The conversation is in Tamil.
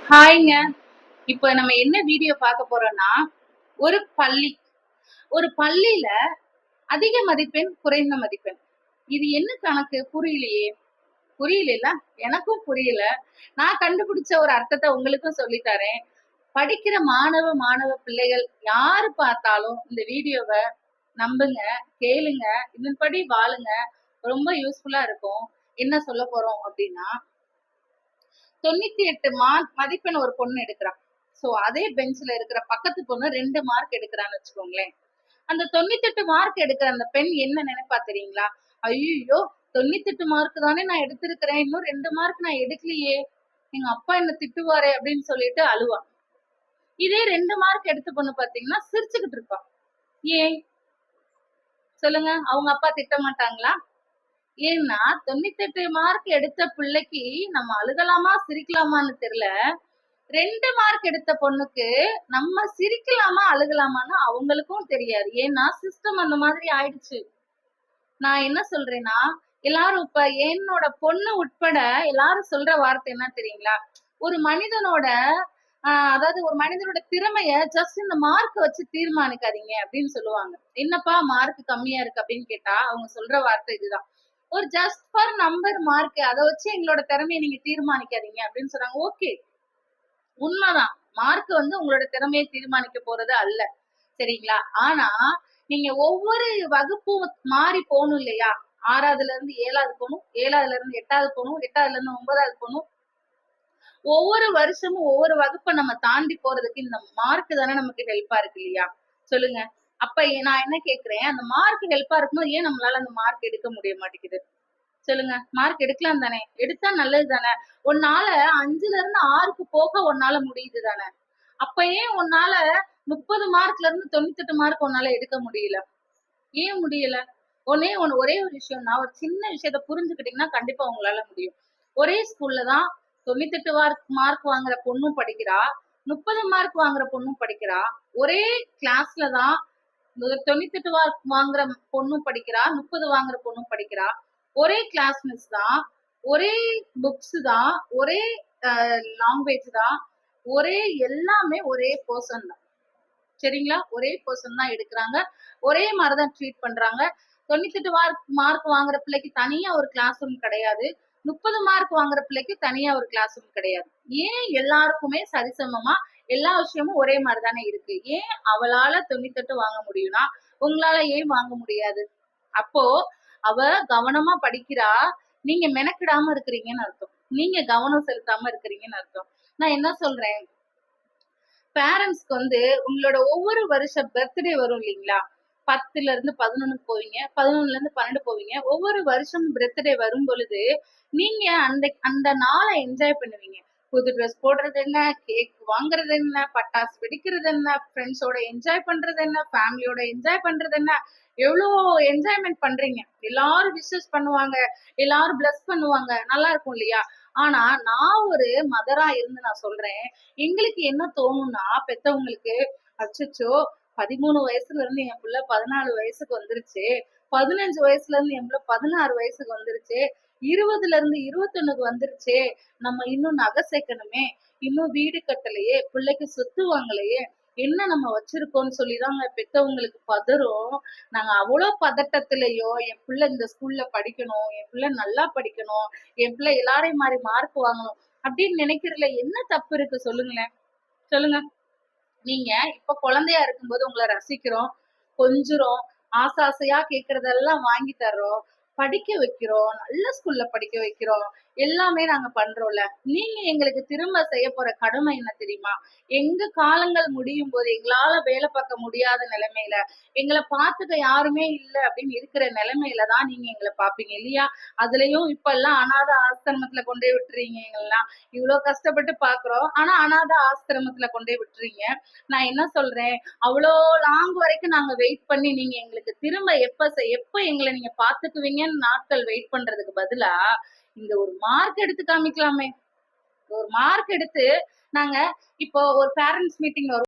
ஹாய்ங்க. இப்ப நம்ம என்ன வீடியோ பார்க்க போறோம்னா, ஒரு பள்ளி. ஒரு பள்ளியில அதிக மதிப்பெண், குறைந்த மதிப்பெண். இது என்ன கணக்கு? புரியலையே! புரியலைல்ல? எனக்கும் புரியல. நான் கண்டுபிடிச்ச ஒரு அர்த்தத்த உங்களுக்கும் சொல்லி தரேன். படிக்கிற மாணவ, மாணவ பிள்ளைகள் யாரு பார்த்தாலும் இந்த வீடியோவ நம்புங்க, கேளுங்க, இதன்படி வாழுங்க. ரொம்ப யூஸ்ஃபுல்லா இருக்கும். என்ன சொல்ல போறோம் அப்டின்னா, 98 மார்க் மதிப்பெண் ஒரு பொண்ணு எடுக்கிறா. சோ அதே பெஞ்ச்ல இருக்கிற பக்கத்து பொண்ணு 2 மார்க் எடுக்கிறான்னு வச்சுக்கோங்களேன். அந்த 98 மார்க் எடுக்கிற அந்த பெண் என்ன நினைப்பா தெரியுங்களா? ஐய்யய்யோ! 98 மார்க் தானே நான் எடுத்திருக்கிறேன். இன்னும் 2 மார்க் நான் எடுக்கலையே! எங்க அப்பா என்ன திட்டுவாரே! அப்படின்னு சொல்லிட்டு அழுவா. இதே 2 மார்க் எடுத்த பொண்ணு பார்த்தீங்கன்னா, சிரிச்சுக்கிட்டு இருப்பா. ஏன்? சொல்லுங்க. அவங்க அப்பா திட்ட மாட்டாங்களா? ஏன்னா 98 மார்க் எடுத்த பிள்ளைக்கு நம்ம அழுகலாமா, சிரிக்கலாமான்னு தெரியல. 2 மார்க் எடுத்த பொண்ணுக்கு நம்ம சிரிக்கலாமா, அழுகலாமான்னு அவங்களுக்கும் தெரியாது. ஏன்னா சிஸ்டம் அந்த மாதிரி ஆயிடுச்சு. நான் என்ன சொல்றேன்னா, எல்லாரும் இப்ப என்னோட பொண்ணு உட்பட எல்லாரும் சொல்ற வார்த்தை என்ன தெரியுங்களா? ஒரு மனிதனோட அதாவது ஒரு மனிதனோட திறமைய ஜஸ்ட் இந்த மார்க்க வச்சு தீர்மானிக்காதீங்க அப்படின்னு சொல்லுவாங்க. என்னப்பா மார்க் கம்மியா இருக்கு அப்படின்னு கேட்டா, அவங்க சொல்ற வார்த்தை இதுதான். ஒரு ஜஸ்ட் ஃபார் நம்பர் மார்க் அத வச்சு எங்களோட திறமைய நீங்க தீர்மானிக்காதீங்க அப்படின்னு சொல்றாங்க. ஓகே. உண்மைதான். மார்க் வந்து உங்களோட திறமைய தீர்மானிக்க போறது அல்ல. சரிங்களா? ஆனா, நீங்க ஒவ்வொரு வகுப்பும் மாறி போணும் இல்லையா? 6வதுல இருந்து 7வது போணும். 7வதுல இருந்து 8வது போணும். 8வதுல இருந்து 9வது போணும். ஒவ்வொரு வருஷமும் ஒவ்வொரு வகுப்ப நம்ம தாண்டி போறதுக்கு இந்த மார்க் தானே நமக்கு ஹெல்ப்பா இருக்கு இல்லையா? சொல்லுங்க. அப்ப நான் என்ன கேட்கிறேன், அந்த மார்க் ஹெல்ப்பா இருக்கும்போது ஏன் நம்மளால அந்த மார்க் எடுக்க முடிய மாட்டேங்குது? சொல்லுங்க. மார்க் எடுக்கலாம் தானே! எடுத்தா நல்லது தானே! உன்னால 5ல இருந்து 6க்கு போக உன்னால முடியுது தானே! அப்ப ஏன் உன்னால 30 மார்க்ல இருந்து 98 மார்க் உன்னால எடுக்க முடியல? ஏன் முடியல? ஒரே ஒரு விஷயம் தான். ஒரு சின்ன விஷயத்த புரிஞ்சுக்கிட்டீங்கன்னா, கண்டிப்பா உங்களால முடியும். ஒரே ஸ்கூல்ல தான் 98 மார்க் வாங்குற பொண்ணும் படிக்கிறா. 30 மார்க் வாங்குற பொண்ணும் படிக்கிறா. ஒரே கிளாஸ்ல தான் 98 மார்க் வாங்குற பொண்ணும் படிக்கிறா. 30 வாங்குற பொண்ணும் படிக்கிறா. ஒரே கிளாஸ் மிஸ் தான். ஒரே புக்ஸ் தான். ஒரே லாங்குவேஜ் தான். ஒரே எல்லாமே ஒரே பெர்சன் தான். சரிங்களா? ஒரே பெர்சன் தான் எடுக்குறாங்க. ஒரே மாரி தான் ட்ரீட் பண்றாங்க. 98 மார்க் வாங்குற பிள்ளைக்கு தனியா ஒரு கிளாஸ் ரூம் கிடையாது. 30 மார்க் வாங்குற பிள்ளைக்கு தனியா ஒரு கிளாஸ் ரூம் கிடையாது. ஏன் எல்லாருக்குமே சரிசமமா எல்லா விஷயமும் ஒரே மாரி தானே இருக்கு. ஏன் அவளால 98 வாங்க முடியும்னா, உங்களால ஏன் வாங்க முடியாது? அப்போ அவ கவனமா படிக்கிறா. நீங்க மெனக்கிடாம இருக்கிறீங்கன்னு அர்த்தம். நீங்க கவனம் செலுத்தாம இருக்கிறீங்கன்னு அர்த்தம். நான் என்ன சொல்றேன்? பேரண்ட்ஸ்க்கு வந்து உங்களோட ஒவ்வொரு வருஷ பர்த்டே வரும் இல்லைங்களா? 10ல இருந்து 11க்கு போவீங்க. 11ல இருந்து 12 போவீங்க. ஒவ்வொரு வருஷமும் பர்த்டே வரும் பொழுது, நீங்க அந்த அந்த நாள என்ஜாய் பண்ணுவீங்க. புது ட்ரெஸ் போடுறது என்ன? கேக் வாங்குறது என்ன? பட்டாசு வெடிக்கிறது என்ன? ஃப்ரெண்ட்ஸோட என்ஜாய் பண்றது என்ன? ஃபேமிலியோட என்ஜாய் பண்றது என்ன? எவ்ளோ என்ஜாய்மென்ட் பண்றீங்க. எல்லாரும் விஷஸ் பண்ணுவாங்க. எல்லாரும் பிளஸ் பண்ணுவாங்க. நல்லா இருக்கும் இல்லையா? ஆனா, நான் ஒரு மதரா இருந்து நான் சொல்றேன். எங்களுக்கு என்ன தோணும்னா, பெத்தவங்களுக்கு, அச்சச்சோ! 13 வயசுல இருந்து என் புள்ள 14 வயசுக்கு வந்துருச்சு. 15 வயசுல இருந்து என் புள்ள 16 வயசுக்கு வந்துருச்சு. 20ல இருந்து 21க்கு வந்துருச்சே! நம்ம இன்னும் நகை சேர்க்கணுமே! இன்னும் வீடு கட்டலையே! பிள்ளைக்கு சொத்து வாங்கலையே! என்ன நம்ம வச்சிருக்கோம்ன்னு சொல்லி தாங்க பெத்தவங்களுக்கு பதறும். நாங்க அவ்ளோ பதட்டத்திலயும், என் புள்ள இந்த ஸ்கூல்ல படிக்கணும், என் புள்ள நல்லா படிக்கணும், என் பிள்ளை எல்லாரையும் மாரி மார்க் வாங்கணும் அப்படின்னு நினைக்கிறதுல என்ன தப்பு இருக்கு சொல்லுங்களேன்? சொல்லுங்க. நீங்க இப்ப குழந்தையா இருக்கும்போது உங்கள ரசிக்கிறோம், கொஞ்சுறோம், ஆசை ஆசையா கேட்கிறதெல்லாம் வாங்கி தர்றோம், படிக்க வைக்கிறோம், நல்ல ஸ்கூல்ல படிக்க வைக்கிறோம். எல்லாமே நாங்க பண்றோம்ல. நீங்க எங்களுக்கு திரும்ப செய்ய போற கடமை என்ன தெரியுமா? எங்க காலங்கள் முடியும்போது எங்களால வேலை பார்க்க முடியாத நிலைமையில, எங்கள பார்த்துக்க யாருமே இல்ல அப்படின்னு இருக்கிற நிலைமையில தான் நீங்க எங்கள பார்ப்பீங்க இல்லையா? அதுலயும் இப்பல்லாம் அனாதை ஆசிரமத்துல கொண்டு போய் விட்டுறீங்க எங்களலாம். இவ்ளோ கஷ்டப்பட்டு பார்க்குறோம். ஆனா அனாத ஆசிரமத்துல கொண்டு போய் விட்டுறீங்க. நான் என்ன சொல்றேன், அவ்ளோ லாங் வரைக்கும் நாங்க வெயிட் பண்ணி நீங்க எங்களுக்கு திரும்ப எப்ப எங்கள நீங்க பார்த்துக்குவீங்கன்னு நாட்கள் வெயிட் பண்றதுக்கு பதிலா, இந்த ஒரு மார்க் எடுத்து காமிக்கலாமே. ஒரு மார்க் எடுத்து நாங்க இப்போ ஒரு பேரண்ட்ஸ் மீட்டிங் வரும்.